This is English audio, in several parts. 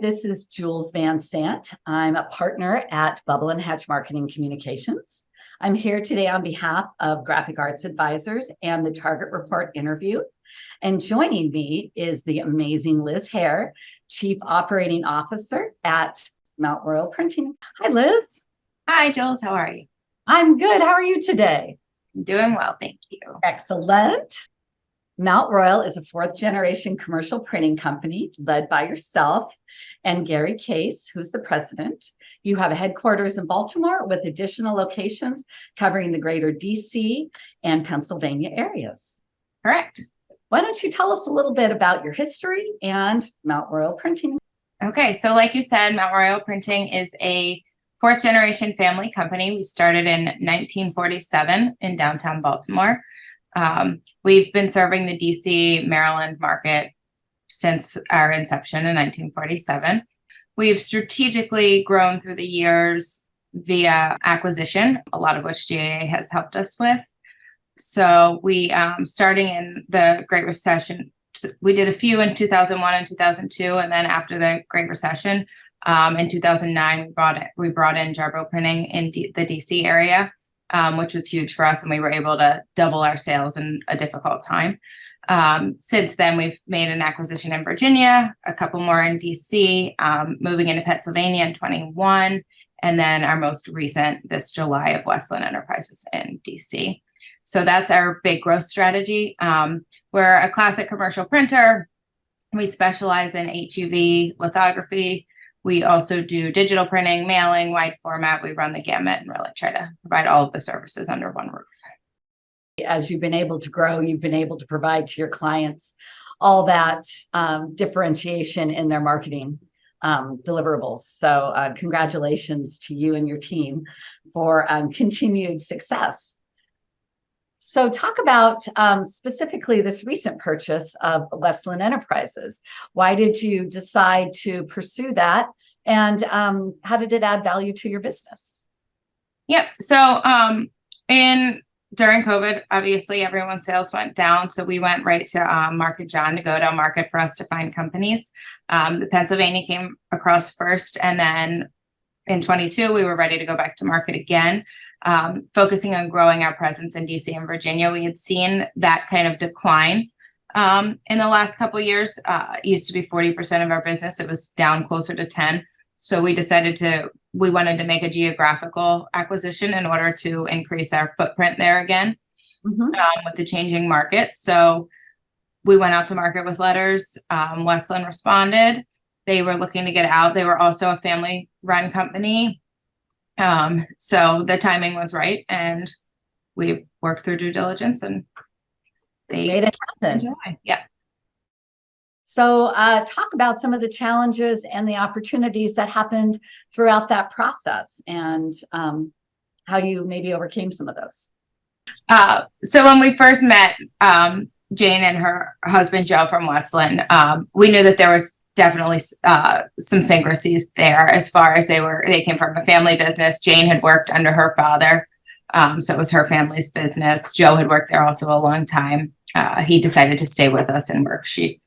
This is Jules Van Sant. I'm a partner at Bubble and Hatch Marketing Communications. I'm here today on behalf of Graphic Arts Advisors and the Target Report interview. And joining me is the amazing Liz Hare, Chief Operating Officer at Mount Royal Printing. Hi, Liz. Hi, Jules. How are you? I'm good. How are you today? I'm doing well, thank you. Excellent. Mount Royal is a fourth-generation commercial printing company led by yourself and Gary Case, who's the president. You have a headquarters in Baltimore with additional locations covering the greater DC and Pennsylvania areas. Correct. Why don't you tell us a little bit about your history and Mount Royal Printing? Okay, so like you said, Mount Royal Printing is a fourth-generation family company. We started in 1947 in downtown Baltimore. We've been serving the DC, Maryland market since our inception in 1947. We've strategically grown through the years via acquisition, a lot of which GAA has helped us with. So we, starting in the Great Recession, we did a few in 2001 and 2002, and then after the Great Recession, in 2009, we brought in Jarbo Printing in the DC area. Which was huge for us, and we were able to double our sales in a difficult time. Since then, we've made an acquisition in Virginia, a couple more in DC, moving into Pennsylvania in 21, and then our most recent this July of Westland Enterprises in DC. So that's our big growth strategy. We're a classic commercial printer. We specialize in HUV lithography. We also do digital printing, mailing, wide format. We run the gamut and really try to provide all of the services under one roof. As you've been able to grow, you've been able to provide to your clients all that differentiation in their marketing deliverables. So congratulations to you and your team for continued success. So talk about specifically this recent purchase of Westland Enterprises. Why did you decide to pursue that? And how did it add value to your business? Yep. So during COVID, obviously everyone's sales went down. So we went right to Market John to go down market for us to find companies. The Pennsylvania came across first, and then in 22, we were ready to go back to market again. Focusing on growing our presence in DC and Virginia. We had seen that kind of decline in the last couple of years. It used to be 40% of our business. It was down closer to 10. So we wanted to make a geographical acquisition in order to increase our footprint there again with the changing market. So we went out to market with letters. Westland responded. They were looking to get out. They were also a family-run company. So the timing was right, and we worked through due diligence, and they made it happen. Yeah. So talk about some of the challenges and the opportunities that happened throughout that process, and how you maybe overcame some of those. So when we first met Jane and her husband Joe from Westland, we knew that there was definitely some syncrasies there as far as they came from a family business. Jane had worked under her father, so it was her family's business. Joe had worked there also a long time. He decided to stay with us and work. She's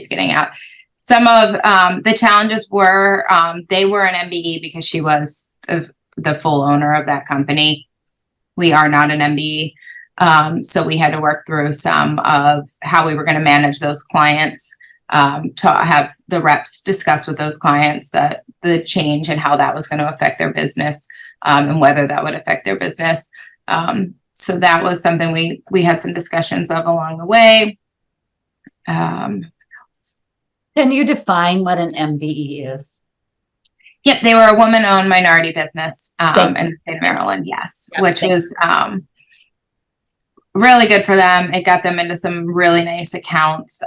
getting out. Some of the challenges were they were an MBE because she was the full owner of that company. We are not an MBE, so we had to work through some of how we were going to manage those clients. To have the reps discuss with those clients that the change and how that was going to affect their business, and whether that would affect their business. So that was something we had some discussions of along the way. Can you define what an MBE is? Yep, they were a woman-owned minority business in the state of Maryland, yes, which was really good for them. It got them into some really nice accounts.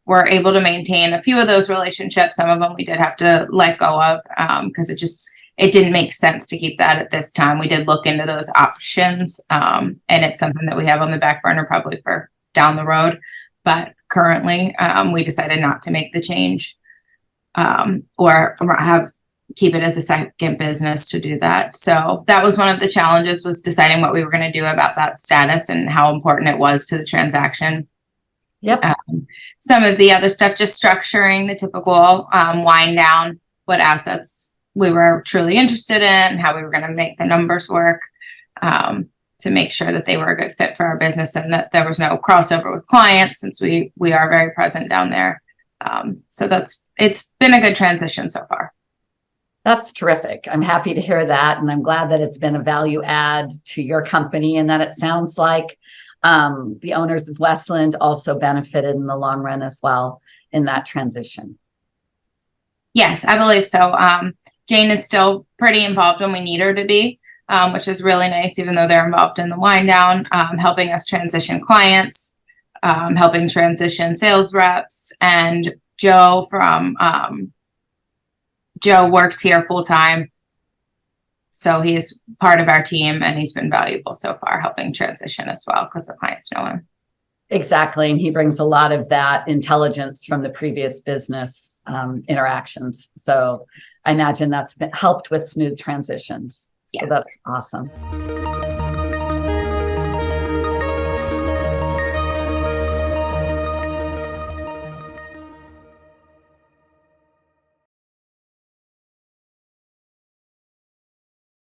We're able to maintain a few of those relationships. Some of them we did have to let go of because it didn't make sense to keep that at this time. We did look into those options, and it's something that we have on the back burner probably for down the road. But currently, we decided not to make the change or keep it as a second business to do that. So that was one of the challenges, was deciding what we were going to do about that status and how important it was to the transaction. Yep. Some of the other stuff, just structuring the typical wind down, what assets we were truly interested in, how we were going to make the numbers work, to make sure that they were a good fit for our business and that there was no crossover with clients, since we are very present down there. So it's been a good transition so far. That's terrific. I'm happy to hear that. And I'm glad that it's been a value add to your company, and that it sounds like the owners of Westland also benefited in the long run as well in that transition. Yes, I believe so. Jane is still pretty involved when we need her to be, which is really nice, even though they're involved in the wind down, helping us transition clients, helping transition sales reps. And Joe Joe works here full time. So he is part of our team, and he's been valuable so far, helping transition as well, because the clients know him. Exactly. And he brings a lot of that intelligence from the previous business interactions. So I imagine that's helped with smooth transitions. So Yes. that's awesome.